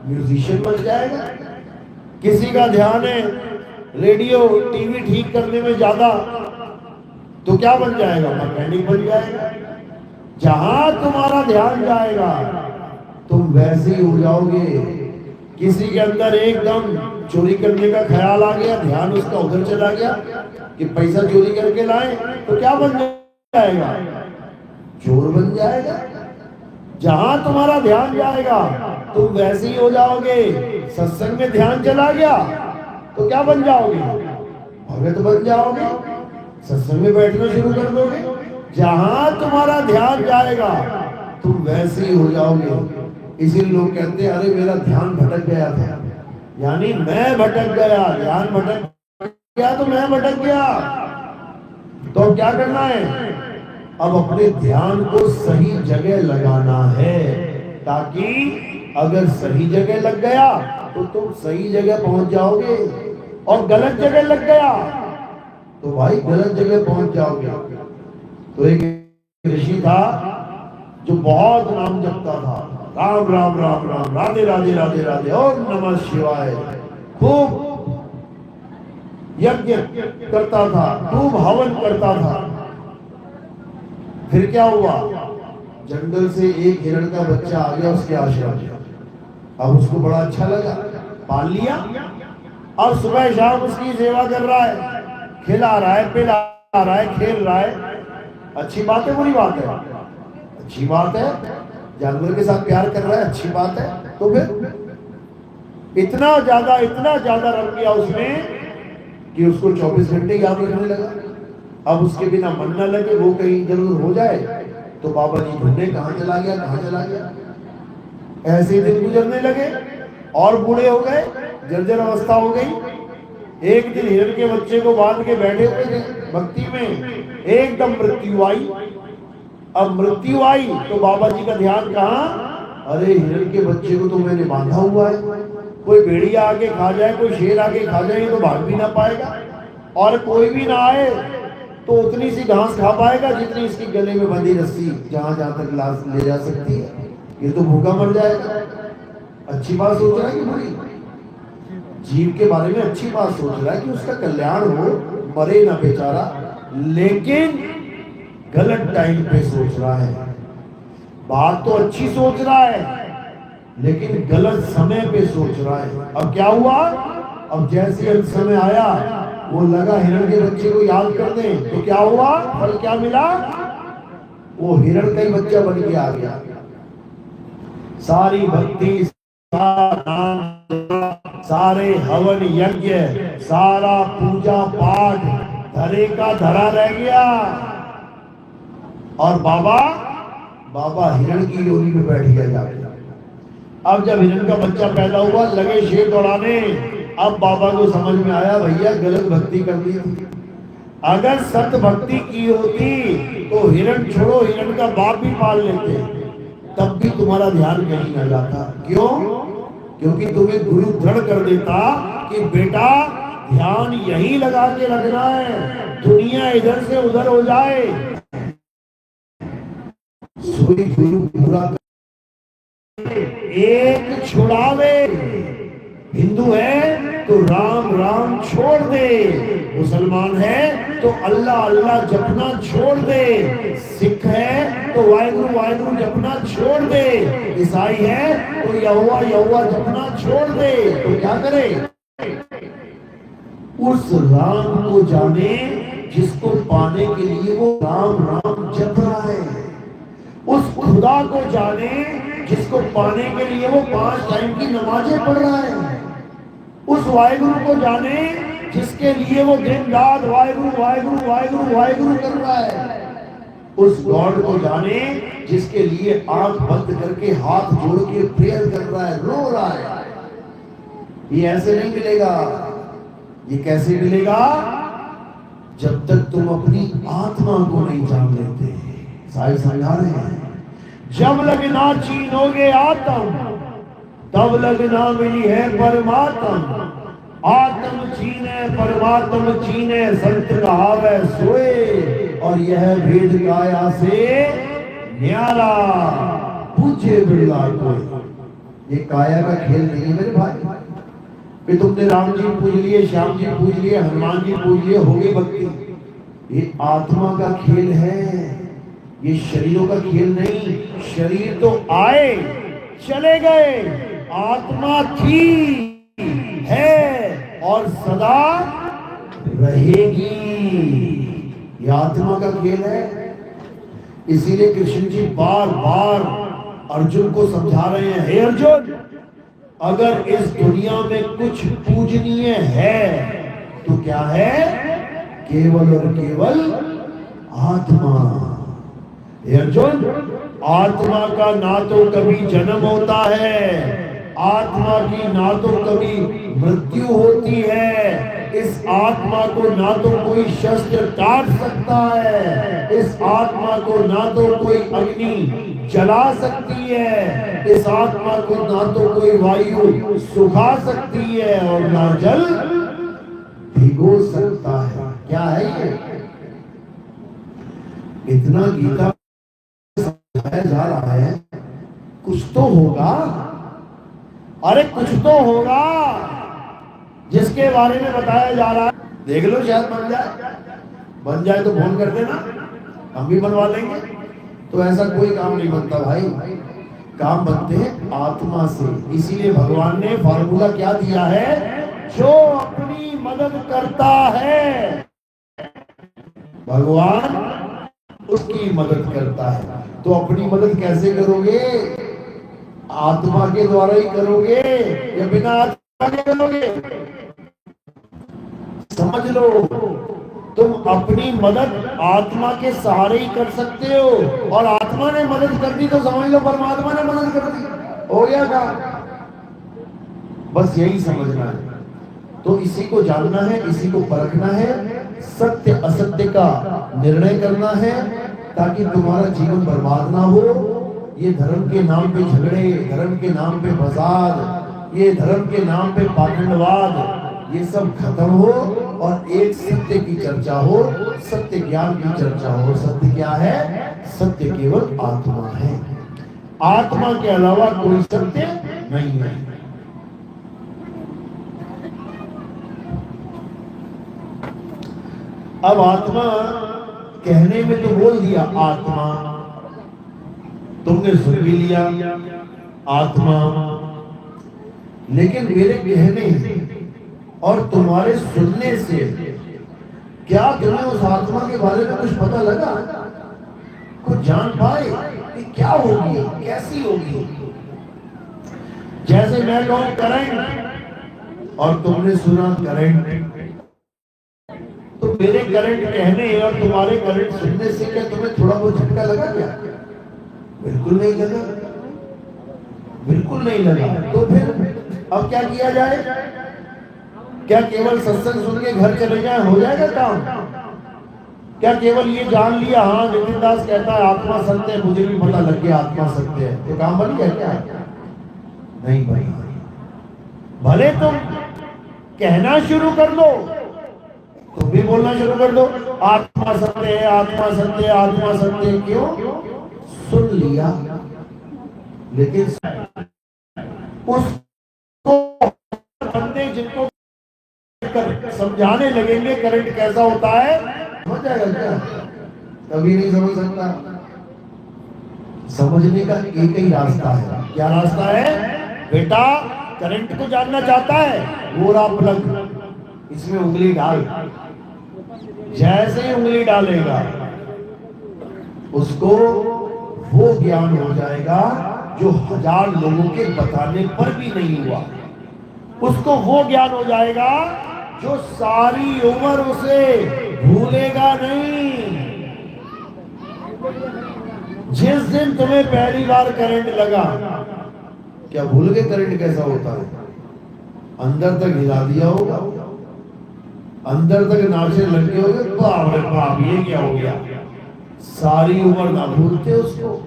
म्यूजिशियन बन जाएगा। किसी का ध्यान है रेडियो टीवी ठीक करने में ज्यादा, तो क्या बन जाएगा, मैकेनिक बन जाएगा। जहां तुम्हारा ध्यान जाएगा तुम वैसे ही हो जाओगे। किसी के अंदर एकदम चोरी करने का ख्याल आ गया, ध्यान उसका उधर चला गया कि पैसा चोरी करके लाए, तो क्या बन जाएगा, चोर बन जाएगा। जहां तुम्हारा ध्यान जाएगा तुम वैसे ही हो जाओगे। सत्संग में ध्यान चला गया तो क्या बन जाओगे? भगत बन जाओगे। सत्संग में बैठना शुरू कर दोगे। जहां तुम्हारा ध्यान जाएगा तुम वैसे ही हो जाओगे। इसीलिए लोग कहते हैं अरे मेरा ध्यान भटक गया था, यानी मैं भटक गया। ध्यान भटक गया तो मैं भटक गया। तो क्या करना है? अब अपने ध्यान को सही जगह लगाना है, ताकि अगर सही जगह लग गया तो तुम सही जगह पहुंच जाओगे, और गलत जगह लग गया तो भाई गलत जगह पहुंच जाओगे। तो एक ऋषि था जो बहुत नाम जपता था, राम राम राम राम, राधे राधे राधे राधे, और नमः शिवाय, खूब यज्ञ करता था, खूब हवन करता था। फिर क्या हुआ? जंगल से एक हिरण का बच्चा आ गया उसके आश्रम में। अब उसको बड़ा अच्छा लगा, पाल लिया, और सुबह शाम उसकी सेवा कर रहा है, खिला रहा है, पिला रहा है, खेल रहा है। अच्छी बात है, बुरी बात है? अच्छी बात है। जानवर के साथ प्यार कर रहा है, अच्छी बात है। तो फिर इतना ज्यादा रख दिया उसने कि उसको 24 घंटे याद रखने लगा। अब उसके बिना मन न लगे, वो कहीं जरूर हो जाए तो बाबा जी ढूंढे, कहाँ चला गया, कहाँ चला गया। ऐसे ही दिन गुजरने लगे और बूढ़े हो गए, जर्जर अवस्था हो गई। एक दिन हिरण के बच्चे को बांध के बैठे हुए थे भक्ति में, एकदम मृत्यु आई। अब मृत्यु आई तो बाबा जी का ध्यान कहाँ? अरे हिरण के बच्चे को तो मैंने बांधा हुआ है, कोई भेड़िया आके खा जाए, कोई शेर आके खा जाए, तो भाग भी ना पाएगा, और कोई भी ना आए तो उतनी सी घास खा पाएगा जितनी इसकी गले में बंधी रस्सी जहां जहां तक लाश ले जा सकती है। ये तो भूखा मर जाएगा। अच्छी बात सोच रहा है कि बुरी? जीव के बारे में अच्छी बात सोच रहा है कि उसका कल्याण हो, मरे ना बेचारा, लेकिन गलत टाइम पे सोच रहा है। बात तो अच्छी सोच रहा है लेकिन गलत समय पे सोच रहा है। अब क्या हुआ? अब जैसे समय आया वो लगा हिरण के बच्चे को याद कर दे, तो क्या हुआ? फल क्या मिला? वो हिरण का ही बच्चा बन के आ गया। सारी भक्ति, सारे हवन यज्ञ, सारा पूजा पाठ धरे का धरा रह गया, और बाबा हिरण की योनि में बैठ गया जाके। अब जब हिरण का बच्चा पैदा हुआ, लगे शेर दौड़ाने। अब बाबा को समझ में आया भैया गलत भक्ति कर दी। अगर सत्य भक्ति की होती तो हिरण छोड़ो, हिरण का बाप भी पाल लेते, तब भी तुम्हारा ध्यान कहीं न जाता। क्यों? क्योंकि तुम्हें गुरु दृढ़ कर देता कि बेटा ध्यान यही लगा के रखना है, दुनिया इधर से उधर हो जाए, गुरु पूरा एक छुड़ावे। हिंदू है तो राम राम छोड़ दे, मुसलमान है तो अल्लाह अल्लाह जपना छोड़ दे, सिख है तो वाहिगुरु वाहिगुरु जपना छोड़ दे, ईसाई है तो यहोवा यहोवा जपना छोड़ दे। तो क्या करे? उस राम को जाने जिसको पाने के लिए वो राम राम जप रहा है। उस खुदा को जाने जिसको पाने के लिए वो 5 टाइम की नमाजें पढ़ रहा है। उस वाहिगुरु को जाने जिसके लिए वो दिन रात वाहिगुरु वाहिगुरु वाहिगुरु वाहिगुरु कर रहा है। उस गॉड को जाने जिसके लिए आंख बंद करके हाथ जोड़ के प्रेयर कर रहा है, रो रहा है। ये ऐसे नहीं मिलेगा। ये कैसे मिलेगा? जब तक तुम अपनी आत्मा को नहीं जान लेते। साहिब समझा रहे हैं, जब लगना चीनोगे आत्म तब लगना मिली है परमात्म। आत्म चीने परमात्म चीने, संत कहावे सोए, और यह भेद काया से न्यारा, पूछे बिरला कोई। ये काया का खेल नहीं है मेरे भाई। कि तुमने राम जी पूज लिए, श्याम जी पूज लिए, हनुमान जी पूज लिए, हो गई भक्ति। ये आत्मा का खेल है, ये शरीरों का खेल नहीं। शरीर तो आए चले गए, आत्मा थी है और सदा रहेगी। ये आत्मा का खेल है। इसीलिए कृष्ण जी बार बार अर्जुन को समझा रहे हैं, हे अर्जुन, अगर इस दुनिया में कुछ पूजनीय है तो क्या है? केवल और केवल आत्मा। हे अर्जुन, आत्मा का ना तो कभी जन्म होता है, आत्मा की ना तो कभी मृत्यु होती है। इस आत्मा को ना तो कोई शस्त्र काट सकता है, इस आत्मा को ना तो कोई अग्नि जला सकती है, इस आत्मा को ना तो कोई वायु सुखा सकती है और ना जल भिगो सकता है। क्या है ये? इतना गीता समझाया जा रहा है, कुछ तो होगा, अरे कुछ तो होगा जिसके बारे में बताया जा रहा है। देख लो, शायद बन जाए तो फोन कर देना, हम भी बनवा लेंगे। तो ऐसा कोई काम नहीं बनता भाई, काम बनते हैं आत्मा से। इसीलिए भगवान ने फॉर्मूला क्या दिया है? जो अपनी मदद करता है भगवान उसकी मदद करता है। तो अपनी मदद कैसे करोगे? आत्मा के द्वारा ही करोगे या बिना आत्मा के करोगे? समझ लो, तुम अपनी मदद आत्मा के सहारे ही कर सकते हो, और आत्मा ने मदद कर दी तो समझ लो परमात्मा ने मदद कर दी, हो गया काम। बस यही समझना है। तो इसी को जानना है, इसी को परखना है, सत्य असत्य का निर्णय करना है, ताकि तुम्हारा जीवन बर्बाद ना हो। ये धर्म के नाम पे झगड़े, धर्म के नाम पे फसाद, ये धर्म के नाम पे पाखंडवाद, ये सब खत्म हो और एक सत्य की चर्चा हो, सत्य ज्ञान की चर्चा हो। सत्य क्या है? सत्य केवल आत्मा है, आत्मा के अलावा कोई सत्य नहीं है। अब आत्मा कहने में तो बोल दिया आत्मा, तुमने सुन भी लिया आत्मा, लेकिन मेरे कहने और तुम्हारे सुनने से क्या तुम्हें उस आत्मा के बारे में कुछ पता लगा? कुछ जान पाए कि क्या होगी, कैसी होगी? जैसे मैं कहूं करंट और तुमने सुना करंट, तो मेरे करंट कहने और तुम्हारे करंट सुनने से क्या तुम्हें थोड़ा बहुत झटका लगा क्या? बिल्कुल नहीं लगा, बिल्कुल नहीं लगा। तो फिर अब क्या किया जाए? क्या केवल सत्संग सुन के घर चले जाए हो जाएगा काम? क्या केवल ये जान लिया हाँ नितिन दास कहता है आत्मा सत्य है, मुझे भी पता लग गया आत्मा सत्य है, तो काम बन गया क्या? नहीं भाई, भले तुम कहना शुरू कर दो, तुम भी बोलना शुरू कर दो आत्मा सत्य है, आत्मा सत्य है, आत्मा सत्य है। क्यों? सुन लिया, लेकिन उसको बंदे जिनको समझाने लगेंगे करंट कैसा होता है, समझ जाएगा क्या? कभी नहीं समझ सकता। समझने का एक ही रास्ता है। क्या रास्ता है? बेटा करंट को जानना चाहता है, गोरा प्लग, इसमें उंगली डाल। जैसे ही उंगली डालेगा उसको वो ज्ञान हो जाएगा जो 1000 लोगों के बताने पर भी नहीं हुआ। उसको वो ज्ञान हो जाएगा जो सारी उम्र उसे भूलेगा नहीं। जिस दिन तुम्हें पहली बार करंट लगा, क्या भूल गए करंट कैसा होता है? अंदर तक हिला दिया होगा, अंदर तक नाचे लग गए होंगे, बाप रे बाप ये क्या हो गया, सारी उम्र ना भूलते उसको।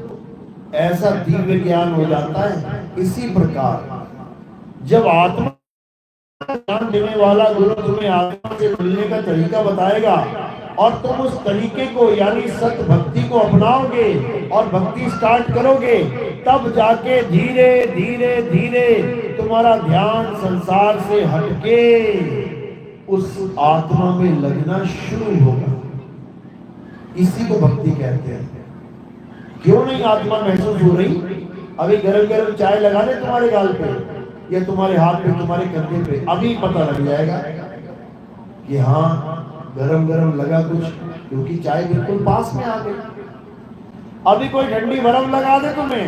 ऐसा दिव्य ज्ञान हो जाता है। इसी प्रकार जब आत्मा ज्ञान देने वाला गुरु तुम्हें आत्मा से मिलने का तरीका बताएगा और तुम उस तरीके को यानी सत भक्ति को अपनाओगे और भक्ति स्टार्ट करोगे, तब जाके धीरे धीरे धीरे तुम्हारा ध्यान संसार से हटके उस आत्मा में लगना शुरू होगा। इसी को भक्ति कहते हैं। क्यों नहीं आत्मा महसूस हो रही? अभी गरम गरम चाय लगा दे तुम्हारे गाल पे या तुम्हारे हाथ पे, तुम्हारे कंधे पे, अभी पता लग जाएगा कि हाँ गरम गरम लगा कुछ, क्योंकि चाय बिल्कुल पास में आ गई। अभी कोई ठंडी बर्फ लगा दे तुम्हें,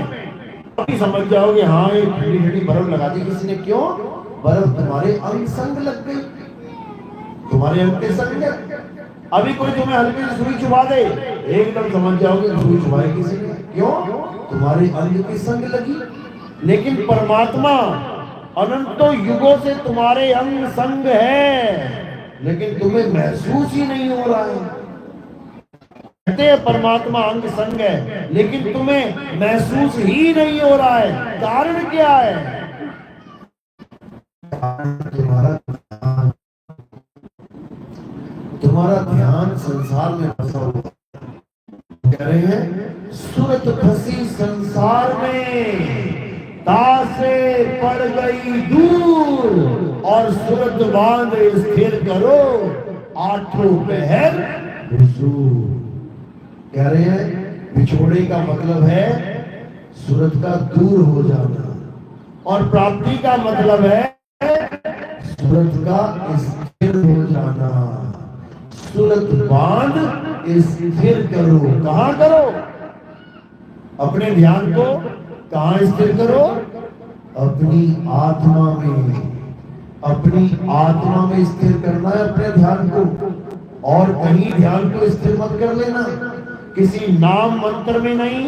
अभी समझ जाओगे हाँ ये ठंडी ठंडी बर्फ लगा दी किसी ने, क्यों? बर्फ तुम्हारे अंग संग लग गई, तुम्हारे अंग के संग है। अभी कोई तुम्हें हल्की से सुई चुबा दे, एकदम समझ जाओगे सुई चुबाई किसी ने, क्यों? तुम्हारे अंग की संग लगी। लेकिन परमात्मा अनंतों युगों से तुम्हारे अंग संग है, लेकिन तुम्हें महसूस ही नहीं हो रहा है। कहते हैं परमात्मा अंग संग है, लेकिन तुम्हें महसूस ही नहीं हो रहा है। कारण क्या है? तुम्हारा ध्यान संसार में फंसा हुआ। कह रहे हैं सूरत फंसी संसार में, तासे पड़ गई दूर, और सूरत बांध स्थिर करो, आठों पहर हुजूर। कह रहे हैं बिछोड़े का मतलब है सूरत का दूर हो जाना, और प्राप्ति का मतलब है सूरत का स्थिर हो जाना। सूरत बांध स्थिर करो, कहां करो? अपने ध्यान को कहां स्थिर करो? अपनी आत्मा में। अपनी आत्मा में स्थिर करना है अपने ध्यान को, और कहीं ध्यान को स्थिर मत कर लेना। किसी नाम मंत्र में नहीं,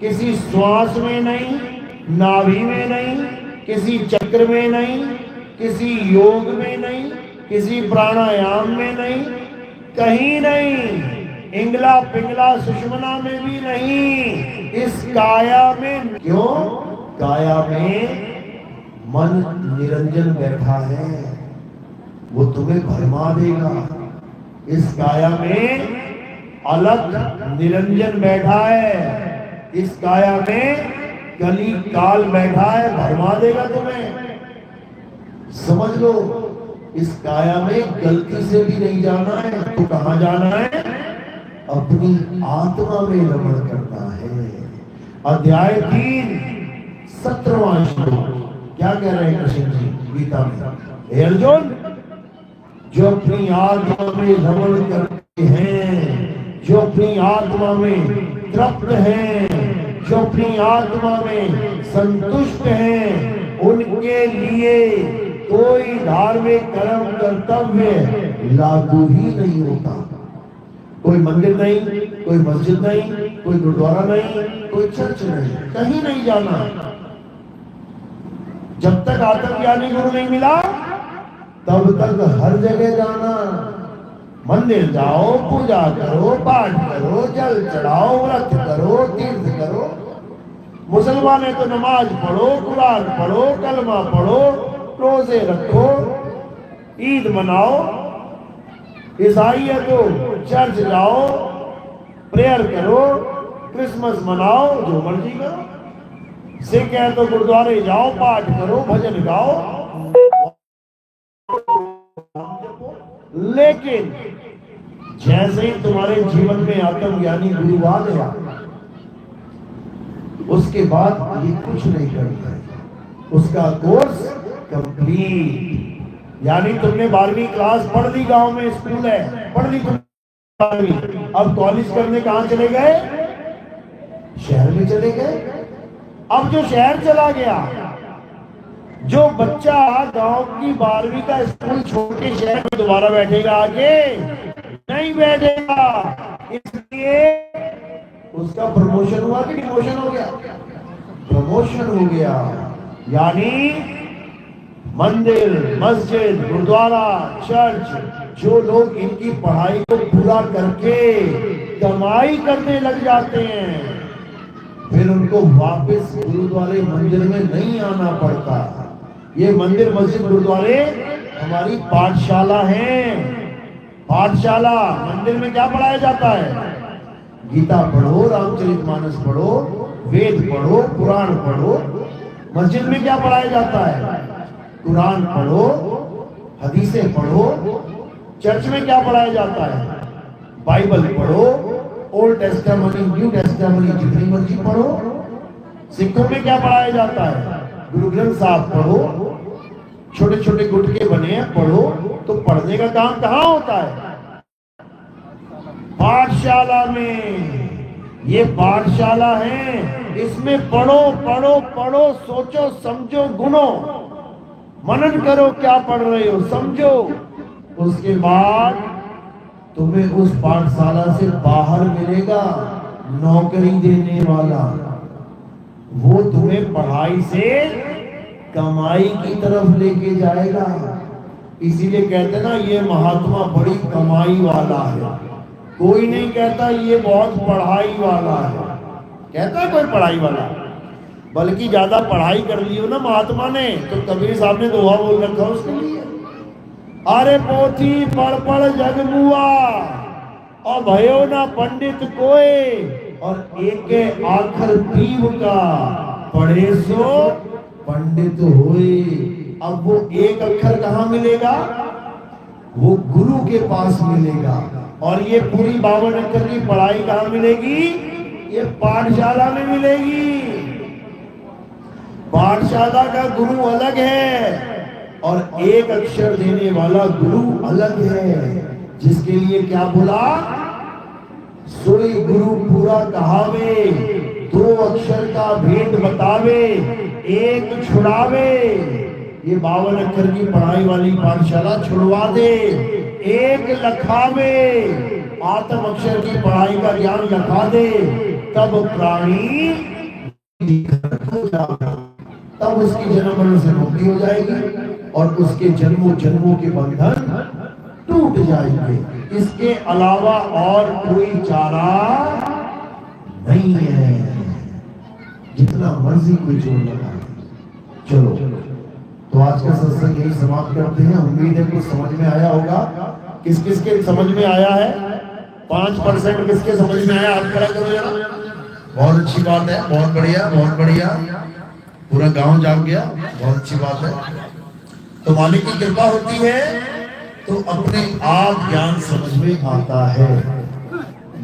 किसी श्वास में नहीं, नाभि में नहीं, किसी चक्र में नहीं, किसी योग में नहीं, किसी प्राणायाम में नहीं, कहीं नहीं, इंगला पिंगला सुषमना में भी नहीं, इस काया में। क्यों? काया में मन निरंजन बैठा है, वो तुम्हें भरमा देगा। इस काया में अलग निरंजन बैठा है, इस काया में कली काल बैठा है, भरमा देगा तुम्हें। समझ लो, इस काया में गलती से भी नहीं जाना है। तो कहां जाना है? अपनी आत्मा में रमण करना है। अध्याय 3 17वां श्लोक क्या कह रहे हैं कृष्ण जी गीता में? हे अर्जुन, जो अपनी आत्मा में रमण करते हैं, जो अपनी आत्मा में तृप्त हैं, जो अपनी आत्मा में संतुष्ट हैं, उनके लिए कोई धार्मिक कर्म कर्तव्य लागू ही नहीं होता। कोई मंदिर नहीं, कोई मस्जिद नहीं, कोई गुरुद्वारा नहीं, कोई चर्च नहीं, कहीं नहीं जाना। जब तक आत्मज्ञानी गुरु नहीं मिला तब तक हर जगह जाना। मंदिर जाओ, पूजा करो, पाठ करो, जल चढ़ाओ, व्रत करो, तीर्थ करो। मुसलमान है तो नमाज पढ़ो, कुरान पढ़ो, कलमा पढ़ो, रोजे रखो, ईद मनाओ। ईसाई है तो चर्च जाओ, प्रेयर करो, क्रिसमस मनाओ, जो मर्जी करो। सिख है तो गुरुद्वारे जाओ, पाठ करो, भजन गाओ। लेकिन जैसे ही तुम्हारे जीवन में आत्मज्ञानी गुरु आ गया, उसके बाद ये कुछ नहीं करता है। उसका कोर्स कंप्लीट। यानी तुमने 12वीं क्लास पढ़ ली, गांव में स्कूल है, पढ़ ली तुमने 12वीं। अब कॉलेज करने कहां चले गए? शहर में चले गए। अब जो शहर चला गया, जो बच्चा गांव की 12वीं का स्कूल छोड़ के शहर में दोबारा बैठेगा, आगे नहीं बैठेगा। इसलिए उसका प्रमोशन हुआ कि डिमोशन हो गया? प्रमोशन हो गया। यानी मंदिर, मस्जिद, गुरुद्वारा, चर्च, जो लोग इनकी पढ़ाई को पूरा करके कमाई करने लग जाते हैं, फिर उनको वापस गुरुद्वारे मंदिर में नहीं आना पड़ता। ये मंदिर, मस्जिद, गुरुद्वारे हमारी पाठशाला हैं। पाठशाला, मंदिर में क्या पढ़ाया जाता है? गीता पढ़ो, रामचरितमानस पढ़ो, वेद पढ़ो, पुराण पढ़ो। मस्जिद में क्या पढ़ाया जाता है? कुरान पढ़ो, हदीसें पढ़ो। चर्च में क्या पढ़ाया जाता है? बाइबल पढ़ो, ओल्ड टेस्टामेंट, न्यू टेस्टामेंट, जितनी मर्जी पढ़ो। सिखों में क्या पढ़ाया जाता है? गुरु ग्रंथ साहब पढ़ो, छोटे छोटे गुटके बने हैं, पढ़ो। तो पढ़ने का काम कहाँ होता है? पाठशाला में। ये पाठशाला है इसमें पढ़ो पढ़ो पढ़ो, सोचो समझो गुनो, मनन करो क्या पढ़ रहे हो, समझो। उसके बाद तुम्हें उस पाठशाला से बाहर मिलेगा नौकरी देने वाला, वो तुम्हें पढ़ाई से कमाई की तरफ लेके जाएगा। इसीलिए कहते ना ये महात्मा बड़ी कमाई वाला है, कोई नहीं कहता ये बहुत पढ़ाई वाला है, कहता है कोई पढ़ाई वाला, बल्कि ज्यादा पढ़ाई कर ली हो ना महात्मा ने, तो कबीर साहब ने दोहा बोल रखा उसके लिए, अरे पोथी पढ़ पढ़ जग मुआ और भयो ना पंडित कोई, और एक आखर पीव का पढ़े सो पंडित होए। अब वो एक अक्षर कहाँ मिलेगा, वो गुरु के पास मिलेगा। और ये पूरी 52 अक्षर की पढ़ाई कहाँ मिलेगी, ये पाठशाला में मिलेगी। पाठशाला का गुरु अलग है और एक अक्षर देने वाला गुरु अलग है, जिसके लिए क्या बोला, सोई गुरु पूरा कहावे, 2 अक्षर का भेद बतावे, एक छुड़ावे। ये 52 अक्षर की पढ़ाई वाली पाठशाला छुड़वा दे, एक लखावे, आत्म अक्षर की पढ़ाई का ज्ञान लखा दे, तब प्राणी तब उसकी जन्म मरण से मुक्ति हो जाएगी और उसके जन्मों जन्मों के बंधन टूट जाएंगे। इसके अलावा और कोई चारा नहीं है, जितना मर्जी कोई जोर लगा। चलो तो आज का सत्संग यही समाप्त करते हैं। उम्मीद है कुछ समझ में आया होगा। किस किस के समझ में आया है, 5% किसके समझ में आया, आप खड़ा करो जरा। बहुत अच्छी बात है, बहुत बढ़िया बहुत बढ़िया, पूरा गांव जाग गया, बहुत अच्छी बात है। तो मालिक की कृपा होती है तो अपने आप ज्ञान समझ में आता है,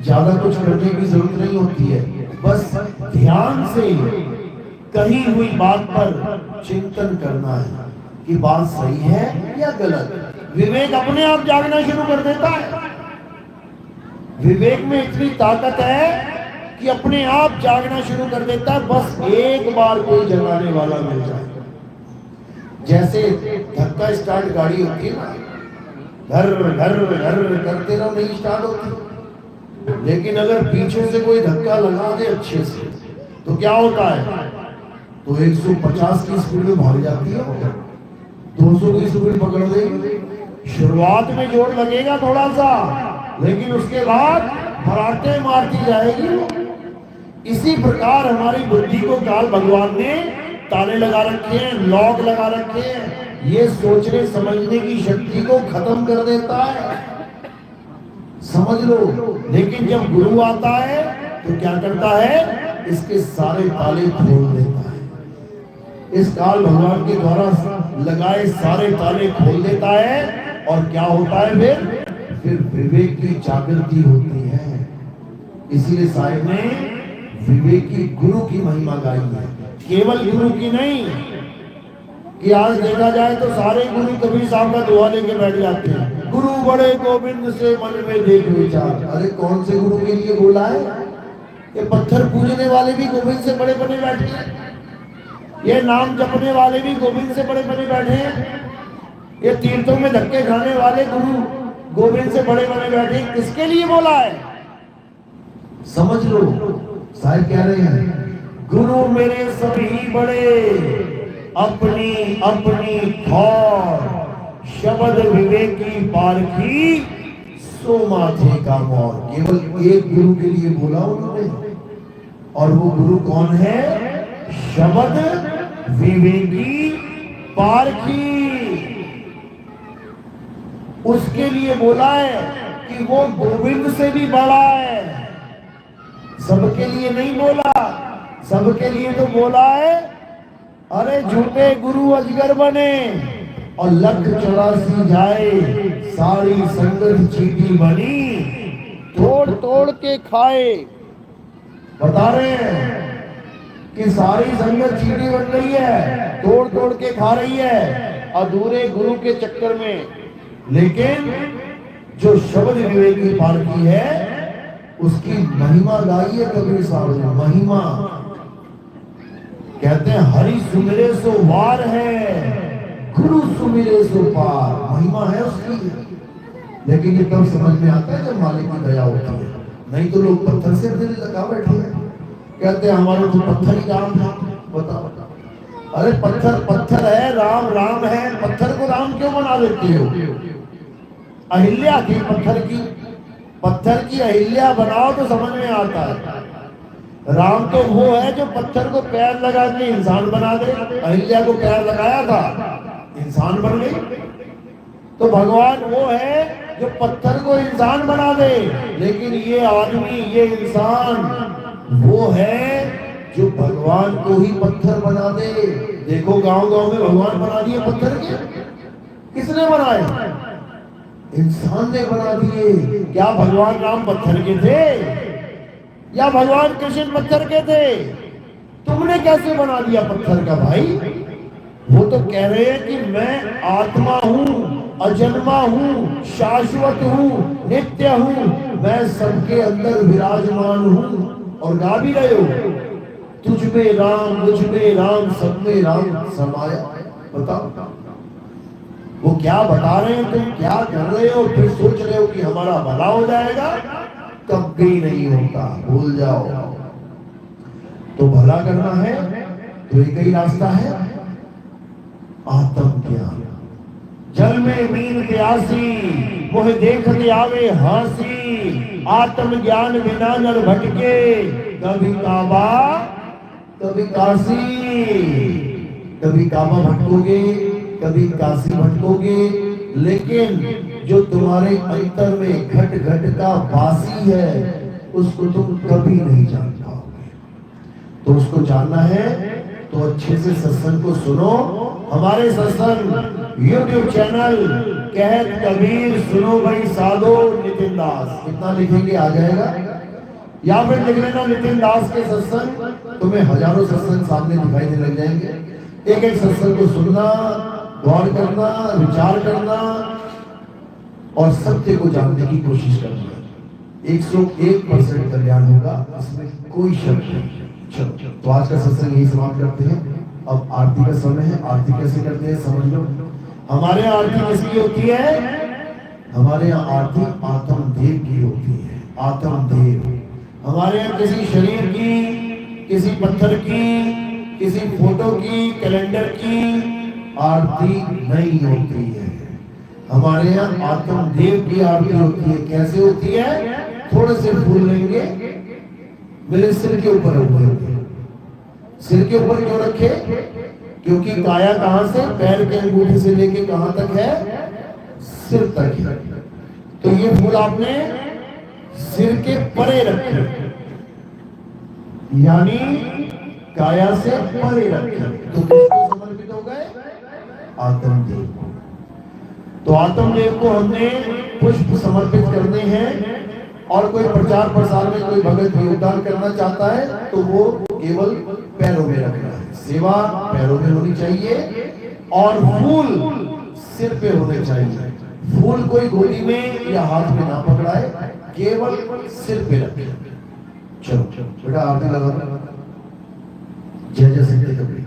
ज्यादा कुछ करने की जरूरत नहीं होती है, बस ध्यान से कही हुई बात पर चिंतन करना है कि बात सही है या गलत। विवेक अपने आप जागना शुरू कर देता है। विवेक में इतनी ताकत है कि अपने आप जागना शुरू कर देता है, बस एक बार कोई जगाने वाला मिल जाए। जैसे धक्का स्टार्ट गाड़ी होती है ना, घर घर घर करते रहो, नहीं स्टार्ट होती। लेकिन अगर पीछे से कोई धक्का लगा दे अच्छे से तो क्या होता है, तो 150 की स्पीड में भाग जाती है, 200 की स्पीड पकड़ देगी। शुरुआत में जोर लगेगा थोड़ा सा, लेकिन उसके बाद फराटे मारती जाएगी। इसी प्रकार हमारी बुद्धि को काल भगवान ने ताले लगा रखे हैं, लॉक लगा रखे हैं, ये सोचने समझने की शक्ति को खत्म कर देता है, समझ लो। लेकिन जब गुरु आता है तो क्या करता है, इसके सारे ताले खोल देता है, इस काल भगवान के द्वारा लगाए सारे ताले खोल देता है। और क्या होता है, फिर विवेक की जागृति होती है। इसीलिए साहिब ने विवेकी गुरु की महिमा गाई है, केवल गुरु की नहीं कि आज देखा जाए तो सारे गुरु कबीर साहब का दुआ लेके बैठ जाते हैं, गुरु बड़े गोविंद से मन में देख विचार। अरे कौन से गुरु के लिए बोला है, ये पत्थर पूजने वाले भी गोविंद से बड़े बने बैठे हैं, ये नाम जपने वाले भी गोविंद से बड़े बने बैठे हैं, ये तीर्थों में धक्के खाने वाले गुरु गोविंद से बड़े बने बैठे हैं। किसके लिए बोला है, समझ लो। साहिब कह रहे हैं, गुरु मेरे सभी बड़े, अपनी अपनी थौर, शब्द विवेकी पारखी, सो माथे का मोर। केवल एक गुरु के लिए बोला उन्होंने, और वो गुरु कौन है, शब्द विवेकी पारखी। उसके लिए बोला है कि वो गोविंद से भी बड़ा है, सबके लिए नहीं बोला, सबके लिए तो बोला है अरे झूठे गुरु अजगर बने और 184 जाए, सारी संगत चीटी बनी, तोड़ तोड़ के खाए। बता रहे हैं कि सारी संगत चीटी बन रही है, तोड़ तोड़ के खा रही है अधूरे गुरु के चक्कर में। लेकिन जो शब्द विवेकी पालकी है उसकी महिमा गाई है कबीर साहब ने, महिमा। कहते हैं हरि सुमिरे सो वार है, गुरु सुमिरे सो पार। महिमा है उसकी, लेकिन ये तब समझ में आता है जब मालिक की दया होती है। नहीं तो लोग पत्थर से दिल लगा बैठे हैं, कहते हैं हमारे तो पत्थर ही राम है। बताओ, अरे पत्थर पत्थर है, राम राम है, पत्थर को राम क्यों बना देते हो? अहिल्या थी पत्थर की अहिल्या बनाओ तो समझ में आता है। राम तो वो है जो पत्थर को पैर लगा के इंसान बना दे। अहिल्या को पैर लगाया था, इंसान बन गई। तो भगवान वो है जो पत्थर को इंसान बना दे, लेकिन ये आदमी, ये इंसान वो है जो भगवान को ही पत्थर बना दे। देखो गांव गांव में भगवान बना दिए पत्थर के। किसने बनाए? इंसान ने बना दिए। क्या भगवान राम पत्थर के थे या भगवान कृष्ण पत्थर के थे? तुमने कैसे बना दिया पत्थर का भाई? वो तो कह रहे हैं कि मैं आत्मा हूं, अजन्मा हूं, शाश्वत हूं, नित्य हूं, मैं सबके अंदर विराजमान हूं। और गा भी रहे हो, तुझ में राम, मुझ में राम, सब में राम समाया। बताओ वो क्या बता रहे हैं, तुम क्या कर रहे हो? फिर सोच रहे हो कि हमारा भला हो जाएगा। कभी नहीं होता, भूल जाओ। तो भला करना है तो एक ही रास्ता है, आत्म ज्ञान। जल में मीन प्यासी, वह देखते आवे हासी। आत्म ज्ञान बिना नर भटके, कभी काबा कभी काशी। कभी काबा भटकोगे, कभी काशी भटकोगे, लेकिन जो तुम्हारे अंतर में घट घट का वासी है उसको तुम कभी नहीं जान पाओगे। तो उसको जानना है तो अच्छे से सत्संग को सुनो। हमारे सत्संग यूट्यूब चैनल कहत कबीर सुनो भाई साधो नितिन दास, इतना लिखेंगे आ जाएगा। या फिर लिख लेना नितिन दास के सत्संग, तुम्हें हजारों सत्संग सामने दिखाई देने लग जाएंगे। एक एक सत्संग को सुनना, गौर करना, विचार करना और सत्य को जानने की कोशिश करना। 101% कल्याण होगा, इसमें कोई शक नहीं। चलो तो आज का सत्संग यही समाप्त करते हैं। अब आरती का समय है। आरती कैसे करते हैं समझ लो। हमारे यहाँ आरती किसकी होती है? हमारे यहाँ आरती आत्म देव की होती है। आत्म देव हमारे यहाँ किसी शरीर की, किसी पत्थर की, किसी फोटो की, कैलेंडर की आरती नहीं होती है। हमारे यहाँ आत्म देव की आरती होती है। कैसे होती है? थोड़े से फूल लेंगे, मेरे सिर के ऊपर रखेंगे। सिर के ऊपर क्यों रखे? क्योंकि काया कहां से, पैर के अंगूठे से लेके कहां तक है? सिर तक है। तो ये फूल आपने सिर के परे रखे, यानी काया से परे रखे। तो किसको समर्पित हो गए? आत्मदेव को। तो आत्मदेव को हमने पुष्प समर्पित करने हैं। और कोई प्रचार प्रसार में कोई भगत योगदान करना चाहता है तो वो केवल पैरों में रखना है। सेवा पैरों में होनी चाहिए और फूल सिर पे होने चाहिए। फूल कोई गोदी में या हाथ में ना पकड़ाए, केवल सिर पे रखे। चलो बेटा आरती लगा। जय जय सिद्धि कबीर।